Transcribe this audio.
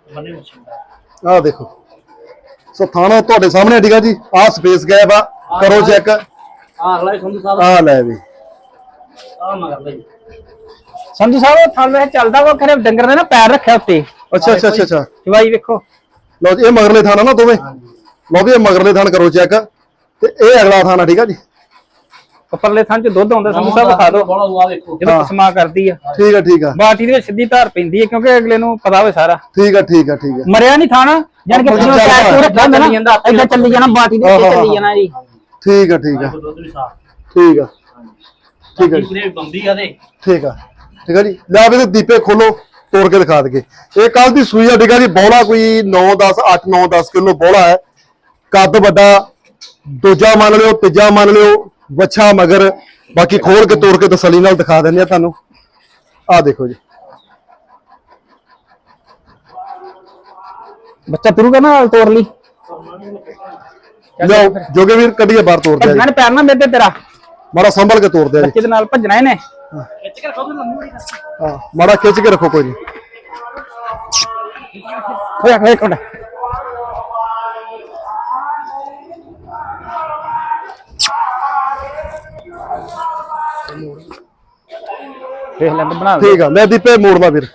ਆ ਦੇਖੋ ਸੋ ਥਾਣਾ ਤੁਹਾਡੇ ਸਾਹਮਣੇ ਠੀਕ ਆ ਜੀ। ਆ ਸਪੇਸ ਗੈਪ ਆ, ਕਰੋ ਚੈੱਕ। ਅਗਲਾ ਸੰਧੂ ਸਾਹਿਬ ਆ ਲੈ ਵੀ ਆ ਮਗਰ ਬਈ ਸੰਧੂ ਸਾਹਿਬ ਥਾਲ ਵੇ ਚੱਲਦਾ ਵਾ ਖਰੇ ਡੰਗਰ ਨੇ ਨਾ ਪੈਰ ਰੱਖਿਆ ਉੱਤੇ। ਅੱਛਾ ਅੱਛਾ ਅੱਛਾ ਅੱਛਾ ਚਵਾਈ ਵੇਖੋ। ਲਓ ਜੀ ਇਹ ਮਗਰਲੇ ਥਾਣਾ ਨਾ ਦੋਵੇਂ। ਲਓ ਵੀ ਇਹ ਮਗਰਲੇ ਥਾਣ ਕਰੋ ਚੈੱਕ ਤੇ ਇਹ ਅਗਲਾ ਥਾਣਾ ਠੀਕ ਆ ਜੀ। ਉੱਪਰਲੇ ਥਾਂ ਚ ਦੁੱਧ ਆਉਂਦਾ ਸੰਧੂ ਸਾਹਿਬ ਦਿਖਾ ਦਿਓ ਆ ਵੇਖੋ ਜਦੋਂ ਪਸਮਾ ਕਰਦੀ ਆ। ਠੀਕ ਆ ਠੀਕ ਆ। ਬਾਟੀ ਦੇ ਵਿੱਚ ਸਿੱਧੀ ਧਾਰ ਪੈਂਦੀ ਹੈ ਕਿਉਂਕਿ ਅਗਲੇ ਨੂੰ ਪਤਾ ਹੋਵੇ ਸਾਰਾ। ਠੀਕ ਆ ਠੀਕ ਆ ਠੀਕ ਆ। ਮਰਿਆ ਨਹੀਂ ਥਾਣਾ ਜਾਨ ਕੇ ਪੂਰਾ ਪੈਰ ਪੂਰਾ ਰੱਖਿਆ ਹੁੰਦਾ ਨਾ ਏਦਾਂ ਚੱਲੀ ਜਾਣਾ ਬਾਟੀ ਦੇ ਉੱਤੇ ਚੱਲੀ ਜਾਣਾ ਜੀ। ਠੀਕ ਆ ਠੀਕ ਆ ਦੁੱਧ ਵੀ ਸਾਫ ਠੀਕ ਆ ਠੀਕ ਆ ਜੀ। ਪੂਰੇ ਬੰਦੀ ਆ ਦੇ ਠੀਕ ਆ ਠੀਕ ਆ ਜੀ। ਲੈ ਵੀ ਦੀਪੇ ਖੋਲੋ ਤੋੜ ਕੇ ਦਿਖਾ ਦਗੇ। ਇਹ ਕੱਲ ਦੀ ਸੂਈ ਆ ਠੀਕ ਆ ਜੀ। ਬੋਲਾ ਕੋਈ 9-10 8-9-10 ਕਿਲੋ ਬੋਲਾ ਹੈ। ਕੱਦ ਵੱਡਾ, ਦੂਜਾ ਮੰਨ ਲਿਓ, ਤੀਜਾ ਮੰਨ ਲਿਓ, ਵੱਛਾ ਮਗਰ। ਬਾਕੀ ਖੋਲ ਕੇ ਤੋੜ ਕੇ ਤਸੱਲੀ ਨਾਲ ਦਿਖਾ ਦਿੰਦੇ ਆ ਤੁਹਾਨੂੰ। ਆ ਦੇਖੋ ਜੀ ਬੱਚਾ ਤੁਰੂਗਾ ਨਾ ਤੋੜ ਲਈ। ਲਓ ਜੋਗੇ ਵੀਰ ਕੱਢੀਏ ਬਾਹਰ ਤੋੜ ਦਿਆ ਜੀ। ਭੱਜਣਾ ਪੈਰ ਨਾ ਮੇਰੇ ਤੇਰਾ ਮਾੜਾ ਸੰਭਲ ਕੇ ਤੋੜ ਦਿਆ ਜੀ। ਬੱਚੇ ਦੇ ਨਾਲ ਭੱਜਣਾ ਇਹਨੇ। ਖਿੱਚ ਕੇ ਰੱਖੋ ਲੰਮੀ ਹਾਂ ਮਾੜਾ ਖਿੱਚ ਕੇ ਰੱਖੋ ਕੋਈ ਨਹੀਂ। ਓਏ ਇੱਕ ਮਿੰਟ ਦੇਖ ਲੈ ਬਣਾ ਠੀਕ ਆ ਲੈ ਦੀਪੇ ਮੋੜਵਾ ਵੀਰ।